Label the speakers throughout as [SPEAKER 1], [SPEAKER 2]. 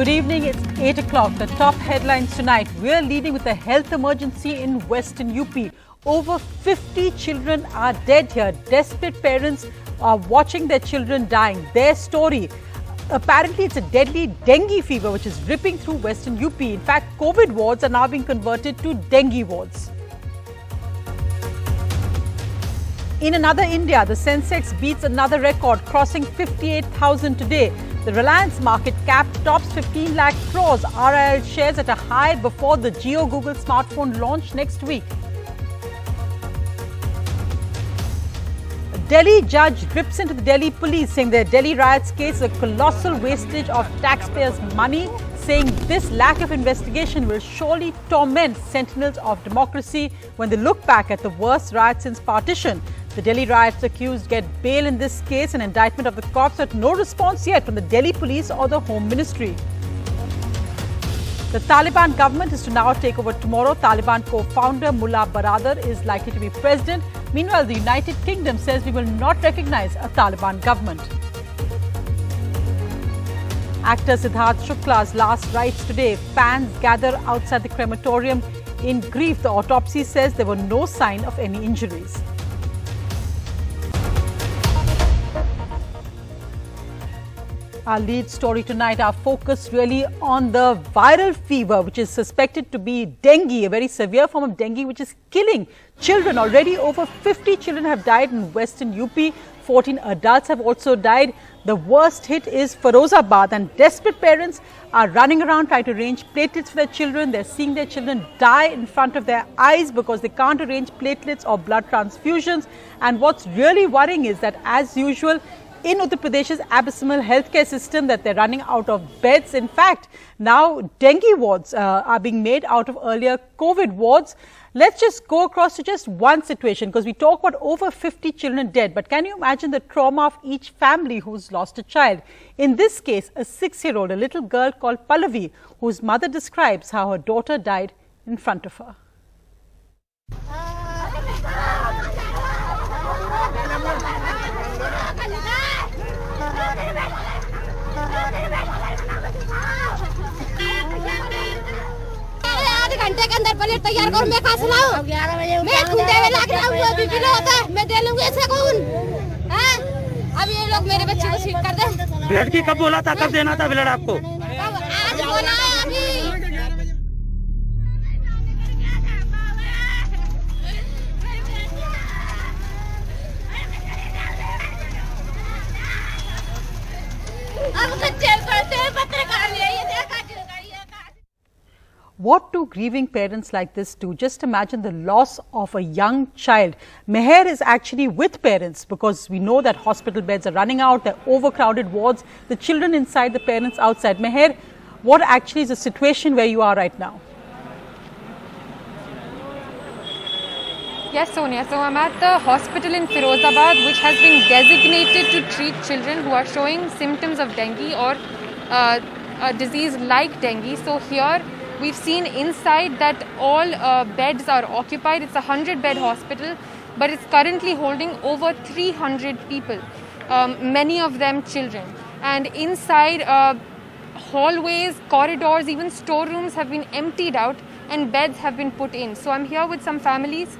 [SPEAKER 1] Good evening, it's 8 o'clock. The top headlines tonight. We're leading with a health emergency in Western UP. Over 50 children are dead here. Desperate parents are watching their children dying. Their story. Apparently, it's a deadly dengue fever which is ripping through Western UP. In fact, COVID wards are now being converted to dengue wards. In another India, the Sensex beats another record, crossing 58,000 today. The Reliance market cap tops 15 lakh crores. RIL shares at a high before the Jio Google smartphone launch next week. A Delhi judge rips into the Delhi police, saying their Delhi riots case is a colossal wastage of taxpayers' money, saying this lack of investigation will surely torment sentinels of democracy when they look back at the worst riot since partition. The Delhi riots accused get bail in this case, an indictment of the cops, but no response yet from the Delhi police or the Home Ministry. The Taliban government is to now take over tomorrow. Taliban co-founder Mullah Baradar is likely to be president. Meanwhile, the United Kingdom says we will not recognize a Taliban government. Actor Sidharth Shukla's last rites today. Fans gather outside the crematorium in grief. The autopsy says there were no sign of any injuries. Our lead story tonight, our focus really on the viral fever, which is suspected to be dengue, a very severe form of dengue, which is killing children. Already over 50 children have died in Western UP. 14 adults have also died. The worst hit is Firozabad, and desperate parents are running around trying to arrange platelets for their children. They're seeing their children die in front of their eyes because they can't arrange platelets or blood transfusions. And what's really worrying is that, as usual, in Uttar Pradesh's abysmal healthcare system, that they're running out of beds. In fact, now dengue wards are being made out of earlier COVID wards. Let's just go across to just one situation, because we talk about over 50 children dead. But can you imagine the trauma of each family who's lost a child? In this case, a 6-year-old, a little girl called Pallavi, whose mother describes how her daughter died in front of her.
[SPEAKER 2] घंटे के अंदर plate तैयार करो, मैं कहाँ से लाऊं? मैं खुदे में लग रहा हूँ, अभी किलो होता है, मैं दे लूँगी ऐसे कौन? हैं? अब ये लोग मेरे बच्चे को ठीक कर दे।
[SPEAKER 3] ब्लड की कब बोला था, कब देना था ब्लड आपको?
[SPEAKER 2] आज बोला है अभी। अब तो जेल करते हैं पत्रकार लिए ये देखा।
[SPEAKER 1] What do grieving parents like this do? Just imagine the loss of a young child. Meher is actually with parents, because we know that hospital beds are running out, there are overcrowded wards, the children inside, the parents outside. Meher, what actually is the situation where you are right now?
[SPEAKER 4] Yes, Sonia. So I'm at the hospital in Firozabad, which has been designated to treat children who are showing symptoms of dengue or a disease like dengue. So here we've seen inside that all beds are occupied. It's a 100-bed hospital, but it's currently holding over 300 people, many of them children. And inside, hallways, corridors, even storerooms have been emptied out and beds have been put in. So I'm here with some families.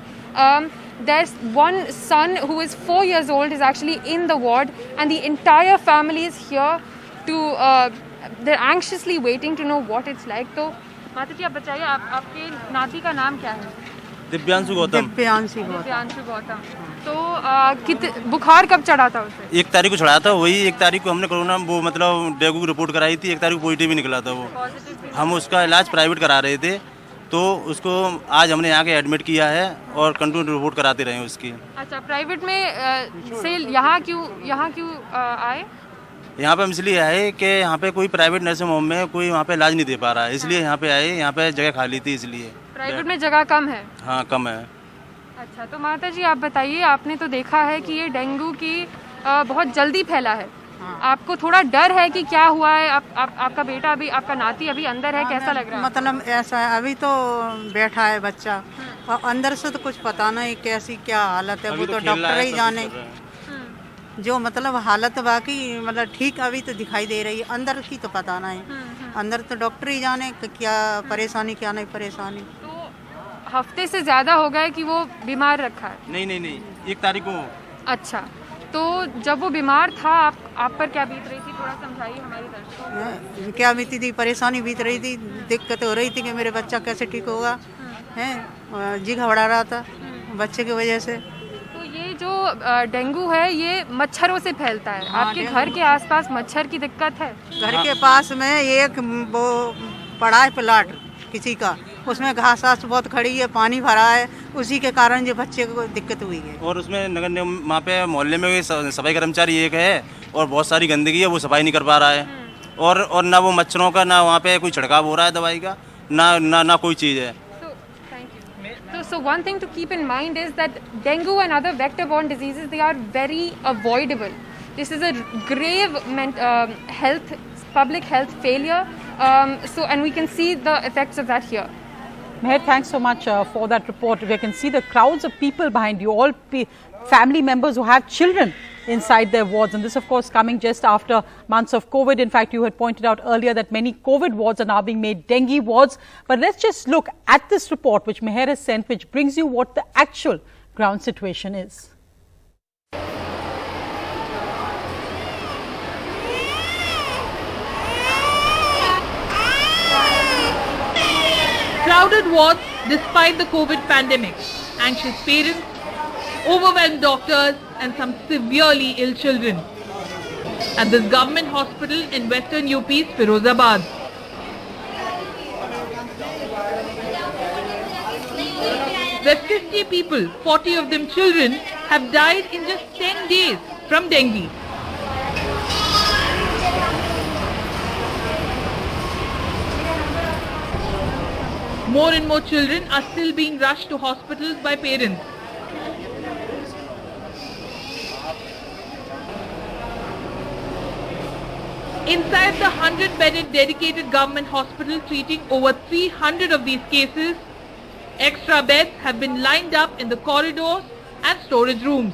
[SPEAKER 4] There's one son who is 4 years old, is actually in the ward, and the entire family is here to, they're anxiously waiting to know what it's like. So, माता जी आप बताइए, आपके नाती का नाम क्या है?
[SPEAKER 3] दिव्यांशु गौतम।
[SPEAKER 4] दिव्यांशु गौतम। तो बुखार कब चढ़ा था उसे?
[SPEAKER 3] 1 तारीख को चढ़ाया था। वही 1 तारीख को हमने कोरोना वो मतलब डेंगू की रिपोर्ट कराई थी। 1 तारीख को पॉजिटिव भी निकला था वो। हम उसका इलाज प्राइवेट करा रहे थे, तो उसको आज हमने यहाँ के एडमिट किया है और कंटिन्यू रिपोर्ट कराते रहे उसकी।
[SPEAKER 4] अच्छा, प्राइवेट में से यहाँ क्यों आए?
[SPEAKER 3] यहाँ पे हम इसलिए आए कि यहाँ पे कोई प्राइवेट नर्सिंग होम में कोई वहाँ पे इलाज नहीं दे पा रहा है, इसलिए यहाँ पे आए। यहाँ पे जगह खाली थी इसलिए।
[SPEAKER 4] प्राइवेट में जगह कम है?
[SPEAKER 3] हाँ, कम है।
[SPEAKER 4] अच्छा, तो माता जी आप बताइए, आपने तो देखा है कि ये डेंगू की बहुत जल्दी फैला है। आपको थोड़ा डर है कि क्या हुआ है? आपका बेटा अभी, आपका नाती अभी अंदर है, कैसा लग रहा है?
[SPEAKER 5] मतलब ऐसा है, अभी तो बैठा है बच्चा और अंदर से तो कुछ पता नहीं कैसी क्या हालत है, वो तो डॉक्टर ही जाने। जो मतलब हालत बाकी मतलब ठीक अभी तो दिखाई दे रही है, अंदर की तो पता नहीं। अंदर तो डॉक्टर ही जाने कि क्या परेशानी क्या नहीं परेशानी।
[SPEAKER 4] तो हफ्ते से ज़्यादा हो गया कि वो बीमार रखा है?
[SPEAKER 3] नहीं 1 तारीख को।
[SPEAKER 4] अच्छा, तो जब वो बीमार था आप पर क्या बीत रही थी, थोड़ा समझाइए हमारे दर्शकों।
[SPEAKER 5] क्या बीती थी, परेशानी बीत रही थी, दिक्कत हो रही थी कि मेरे बच्चा कैसे ठीक होगा, हैं जी घबरा रहा था बच्चे की वजह से।
[SPEAKER 4] तो ये जो डेंगू है ये मच्छरों से फैलता है।
[SPEAKER 5] हाँ,
[SPEAKER 4] आपके घर के आसपास मच्छर की दिक्कत है?
[SPEAKER 5] घर के पास में एक वो पड़ा है प्लाट किसी का, उसमें घास आस बहुत खड़ी है, पानी भरा है, उसी के कारण जो बच्चे को दिक्कत हुई है।
[SPEAKER 3] और उसमें नगर निगम वहाँ पे मोहल्ले में सफाई कर्मचारी एक है और बहुत सारी गंदगी है, वो सफाई नहीं कर पा रहा है। और ना वो मच्छरों का, ना वहाँ पे कोई छिड़काव हो रहा है दवाई का, ना कोई चीज़ है।
[SPEAKER 4] So one thing to keep in mind is that dengue and other vector-borne diseases, they are very avoidable. This is a grave public health failure. And we can see the effects of that here.
[SPEAKER 1] Meher, thanks so much for that report. We can see the crowds of people behind you, all family members who have children inside their wards. And this, of course, coming just after months of COVID. In fact, you had pointed out earlier that many COVID wards are now being made dengue wards. But let's just look at this report which Meher has sent, which brings you what the actual ground situation is.
[SPEAKER 6] Crowded wards despite the COVID pandemic, anxious parents, overwhelmed doctors and some severely ill children. At this government hospital in western UP's Firozabad. Where 50 people, 40 of them children, have died in just 10 days from dengue. More and more children are still being rushed to hospitals by parents. Inside the 100-bedded dedicated government hospital treating over 300 of these cases, extra beds have been lined up in the corridors and storage rooms.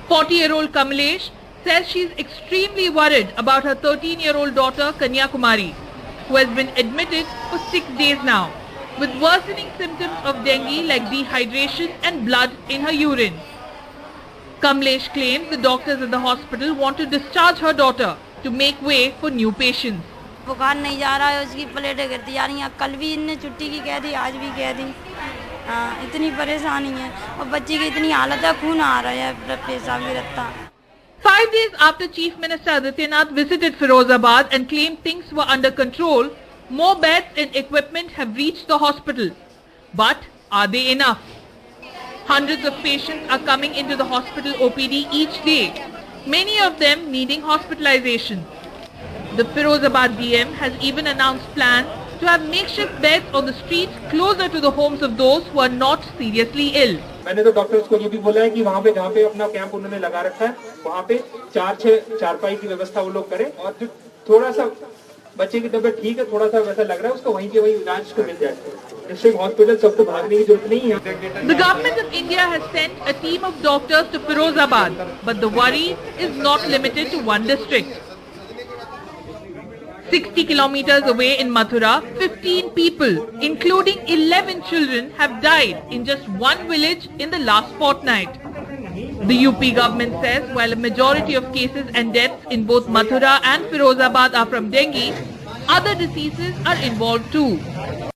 [SPEAKER 6] 40-year-old Kamlesh says she's extremely worried about her 13-year-old daughter Kanya Kumari, who has been admitted for 6 days now, with worsening symptoms of dengue like dehydration and blood in her urine. Kamlesh claims the doctors at the hospital want to discharge her daughter to make way for new patients.
[SPEAKER 2] बुखार नहीं जा रहा है, उसकी प्लेटें गिरती जा रही हैं। कल भी इनने छुट्टी की कह दी, आज भी कह दी। इतनी परेशानी है और बच्ची की इतनी हालत है, खून आ रहा है, पेशाब गिरता।
[SPEAKER 6] 5 days after Chief Minister Adityanath visited Firozabad and claimed things were under control, more beds and equipment have reached the hospital. But are they enough? Hundreds of patients are coming into the hospital OPD each day, many of them needing hospitalization. The Firozabad DM has even announced plans to have makeshift beds on the streets closer to the homes of those who are not seriously ill.
[SPEAKER 7] मैंने तो doctors को ये भी बोला है कि वहाँ पे जहाँ पे अपना कैंप उन्होंने लगा रखा है, वहाँ पे 4-6 चारपाई की व्यवस्था वो लोग करें, और जो थोड़ा सा बच्चे की तबीयत ठीक है, थोड़ा सा वैसा लग रहा है, उसको वहीं के वहीं इलाज को मिल जाए। डिस्ट्रिक्ट हॉस्पिटल सबको भागने की जरूरत नहीं है।
[SPEAKER 6] The government of India has sent a team of doctors to Firozabad, but the worry is not limited to one district. 60 kilometers away in Mathura, 15 people, including 11 children, have died in just one village in the last fortnight. The UP government says while a majority of cases and deaths in both Mathura and Firozabad are from dengue, other diseases are involved too.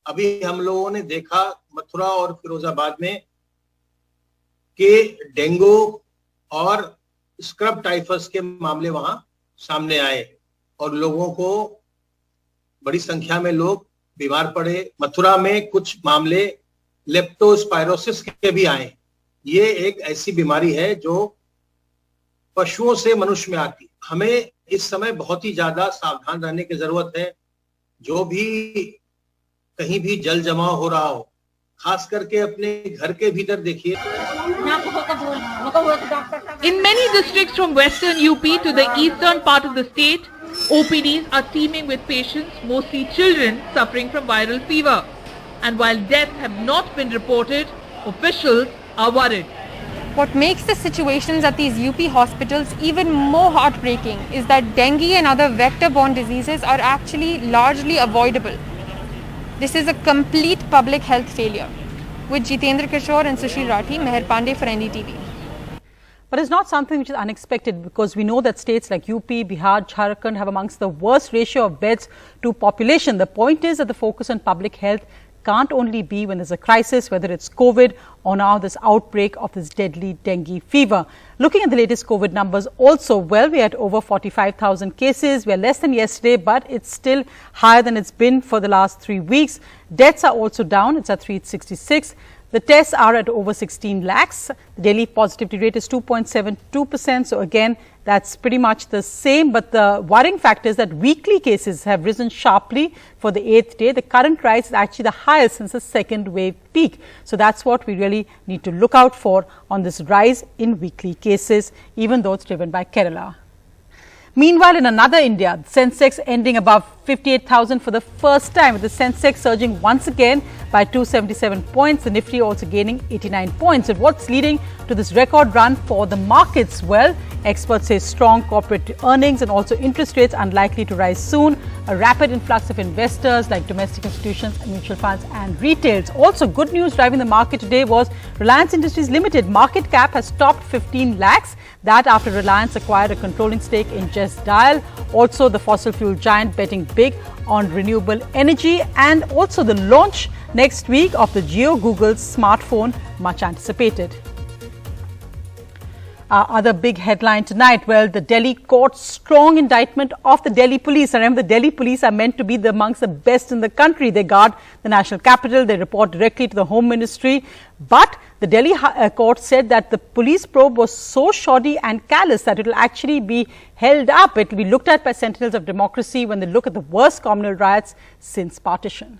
[SPEAKER 8] अभी हम लोगों ने देखा मथुरा और फिरोजाबाद में कि dengue और scrub typhus के मामले वहां सामने आए और लोगों को बड़ी संख्या में लोग बीमार पड़े। मथुरा में कुछ मामले लेप्टोस्पायरोसिस के भी आए। ये एक ऐसी बीमारी है जो पशुओं से मनुष्य में आती। हमें इस समय बहुत ही ज्यादा सावधान रहने की जरूरत है। जो भी कहीं भी जल जमाव हो रहा हो, खास करके अपने घर के भीतर देखिए।
[SPEAKER 6] In many districts from western UP to the eastern part of the state, OPDs are teeming with patients, mostly children, suffering from viral fever. And while deaths have not been reported, officials are worried.
[SPEAKER 4] What makes the situations at these UP hospitals even more heartbreaking is that dengue and other vector-borne diseases are actually largely avoidable. This is a complete public health failure. With Jitendra Kishore and Sushil Rathi, Meher Pandey for NDTV.
[SPEAKER 1] But it's not something which is unexpected, because we know that states like UP, Bihar, Jharkhand have amongst the worst ratio of beds to population. The point is that the focus on public health can't only be when there's a crisis, whether it's COVID or now this outbreak of this deadly dengue fever. Looking at the latest COVID numbers also, well, we're at over 45,000 cases. We're less than yesterday, but it's still higher than it's been for the last 3 weeks. Deaths are also down. It's at 366. The tests are at over 16 lakhs. The daily positivity rate is 2.72%. So again, that's pretty much the same. But the worrying factor is that weekly cases have risen sharply for the 8th day. The current rise is actually the highest since the second wave peak. So that's what we really need to look out for on this rise in weekly cases, even though it's driven by Kerala. Meanwhile, in another India, the Sensex ending above 58,000 for the first time, with the Sensex surging once again by 277 points. The Nifty also gaining 89 points. And what's leading to this record run for the markets? Well, experts say strong corporate earnings and also interest rates unlikely to rise soon. A rapid influx of investors like domestic institutions, mutual funds and retails. Also, good news driving the market today was Reliance Industries Limited. Market cap has topped 15 lakhs. That after Reliance acquired a controlling stake in Just Dial. Also, the fossil fuel giant betting big on renewable energy, and also the launch next week of the Jio Google smartphone, much anticipated. Other big headline tonight, well, the Delhi court strong indictment of the Delhi police. And remember, the Delhi police are meant to be amongst the best in the country. They guard the national capital. They report directly to the Home Ministry. But the Delhi court said that the police probe was so shoddy and callous that it will actually be held up. It will be looked at by sentinels of democracy when they look at the worst communal riots since partition.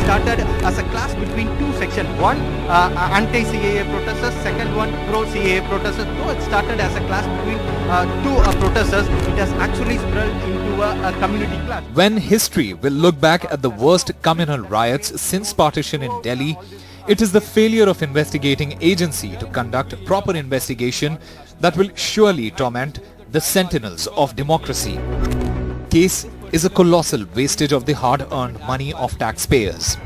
[SPEAKER 9] Started as a clash between two sections. One, anti-CAA protesters, second one, pro-CAA protesters. Though it started as a clash between two protesters, it has actually spread into a community clash.
[SPEAKER 10] When history will look back at the worst communal riots since partition in Delhi, it is the failure of investigating agency to conduct proper investigation that will surely torment the sentinels of democracy. Case is a colossal wastage of the hard-earned money of taxpayers.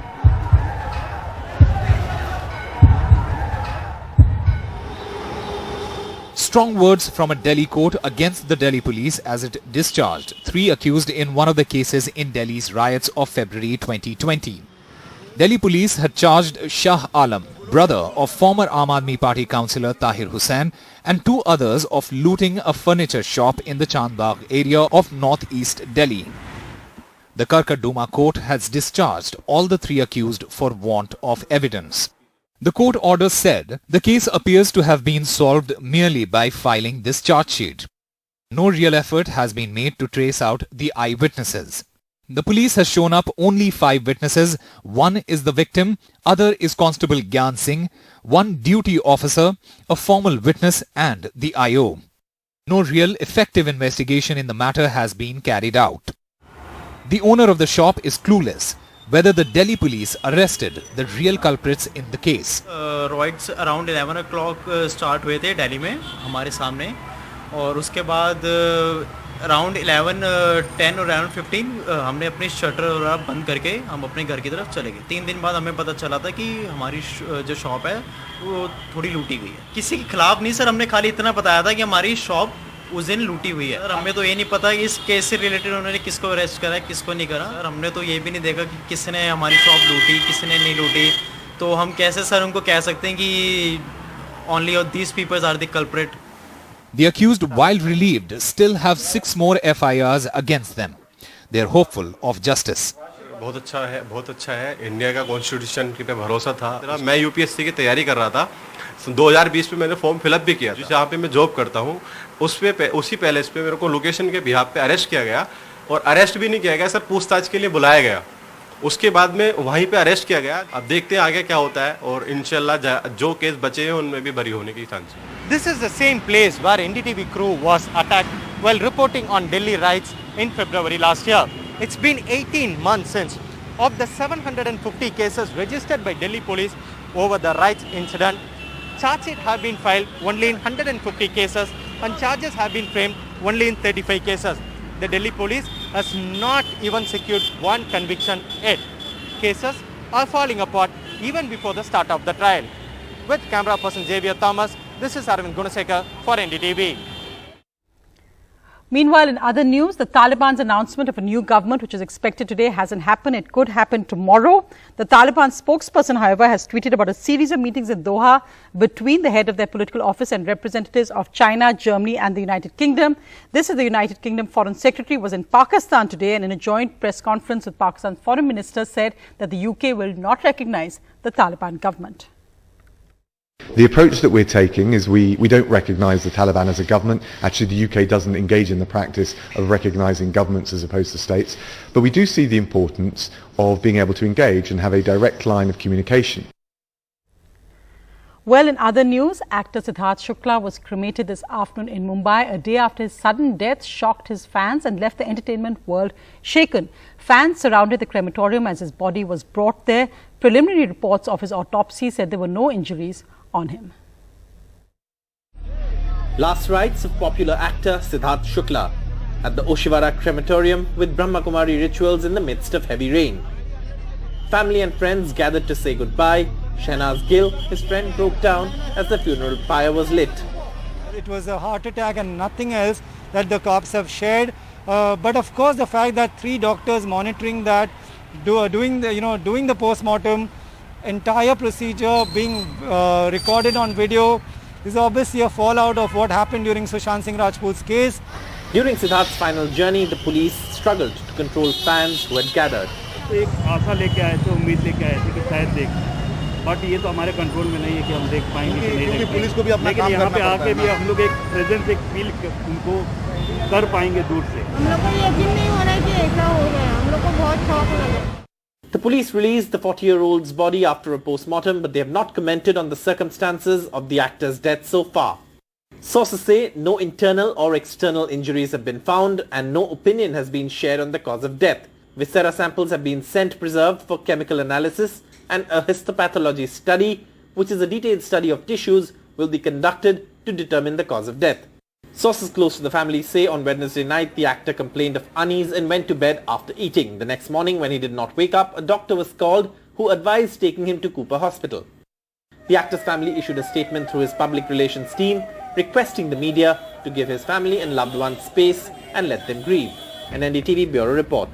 [SPEAKER 10] Strong words from a Delhi court against the Delhi police as it discharged 3 accused in one of the cases in Delhi's riots of February 2020. Delhi police had charged Shah Alam, brother of former Aam Aadmi Party councillor Tahir Hussain, and 2 others of looting a furniture shop in the Chandbagh area of northeast Delhi. The Karkarduma court has discharged all the 3 accused for want of evidence. The court order said the case appears to have been solved merely by filing this charge sheet. No real effort has been made to trace out the eyewitnesses. The police has shown up only 5 witnesses. One is the victim, other is Constable Gyan Singh, one duty officer, a formal witness and the IO. No real effective investigation in the matter has been carried out. The owner of the shop is clueless whether the Delhi police arrested the real culprits in the case.
[SPEAKER 11] Riots around 11 o'clock start हुए थे दिल्ली में हमारे सामने, और उसके बाद around 11:10 और 11:15 हमने अपनी शटर बंद करके हम अपने घर की तरफ चले गए। 3 दिन बाद हमें पता चला था कि हमारी जो शॉप है वो थोड़ी लूटी गई है। किसी के खिलाफ नहीं सर, हमने खाली इतना बताया था कि हमारी शॉप उस दिन लूटी हुई है। सर हमें तो ये नहीं पता कि इस केस से रिलेटेड उन्होंने किसको अरेस्ट करा है, किसको नहीं करा। सर हमने तो ये भी नहीं देखा कि किसने हमारी शॉप लूटी, किसने नहीं लूटी। तो हम कैसे सर उनको कह सकते हैं कि only these people are the culprit.
[SPEAKER 10] The accused, while relieved, still have 6 more FIRs against them. They are hopeful of justice.
[SPEAKER 12] बहुत अच्छा है। इंडिया का कॉन्स्टिट्यूशन पे भरोसा था। मैं यूपीएससी की तैयारी कर रहा था। 2020 में मैंने फॉर्म फिलअप भी किया। जहाँ पे मैं जॉब करता हूँ उसी पैलेस पे मेरे को लोकेशन के बिहाफ पे अरेस्ट किया गया, और अरेस्ट भी नहीं किया गया सर, पूछताछ के लिए बुलाया गया। उसके बाद में वहीं पे अरेस्ट किया गया। अब देखते हैं आगे क्या होता है, और इंशाल्लाह जो केस बचे हैं उनमें भी बरी होने की चांस है।
[SPEAKER 9] This is the same place where NDTV crew was attacked while reporting on Delhi riots in February last year. It's been 18 months since. Of the 750 cases registered by Delhi police over the riots incident, charges have been filed only in 150 cases and charges have been framed only in 35 cases. The Delhi police has not even secured one conviction yet. Cases are falling apart even before the start of the trial. With camera person Xavier Thomas, this is Arvind Gunasekar for NDTV.
[SPEAKER 1] Meanwhile, in other news, the Taliban's announcement of a new government, which is expected today, hasn't happened. It could happen tomorrow. The Taliban spokesperson, however, has tweeted about a series of meetings in Doha between the head of their political office and representatives of China, Germany and the United Kingdom. This is the United Kingdom Foreign Secretary was in Pakistan today, and in a joint press conference with Pakistan's foreign minister said that the UK will not recognize the Taliban government.
[SPEAKER 13] The approach that we're taking is we don't recognise the Taliban as a government. Actually, the UK doesn't engage in the practice of recognising governments as opposed to states. But we do see the importance of being able to engage and have a direct line of communication.
[SPEAKER 1] Well, in other news, actor Sidharth Shukla was cremated this afternoon in Mumbai, a day after his sudden death shocked his fans and left the entertainment world shaken. Fans surrounded the crematorium as his body was brought there. Preliminary reports of his autopsy said there were no injuries on him.
[SPEAKER 14] Last rites of popular actor Sidharth Shukla at the Oshiwara crematorium with Brahma Kumari rituals in the midst of heavy rain. Family and friends gathered to say goodbye. Shehnaz Gill, his friend, broke down as the funeral pyre was lit.
[SPEAKER 15] It was a heart attack and nothing else that the cops have shared. But of course, the fact that 3 doctors monitoring that, doing the post-mortem, entire procedure being recorded on video is obviously a fallout of what happened during Sushant Singh Rajput's case.
[SPEAKER 14] During Sidharth's final journey, the police struggled to control fans who had gathered.
[SPEAKER 16] एक आशा लेके आए थे, उम्मीद लेके आए थे कि शायद देख, बट ये तो हमारे कंट्रोल में नहीं है कि हम देख पाएंगे कि नहीं देख पुलिस को भी अपना काम करना पड़ता है। यहाँ पे आके भी हम लोग एक प्रेजेंस एक फील उनको कर पाएंगे दूर से। हम लोग को यकीन नहीं हो रहा है कि ऐसा हो गया, हम लोग को बहुत शौक लगा।
[SPEAKER 14] The police released the 40-year-old's body after a post-mortem, but they have not commented on the circumstances of the actor's death so far. Sources say no internal or external injuries have been found and no opinion has been shared on the cause of death. Viscera samples have been sent preserved for chemical analysis and a histopathology study, which is a detailed study of tissues, will be conducted to determine the cause of death. Sources close to the family say on Wednesday night the actor complained of unease and went to bed after eating. The next morning, when he did not wake up, a doctor was called who advised taking him to Cooper Hospital. The actor's family issued a statement through his public relations team requesting the media to give his family and loved ones space and let them grieve. An NDTV Bureau report.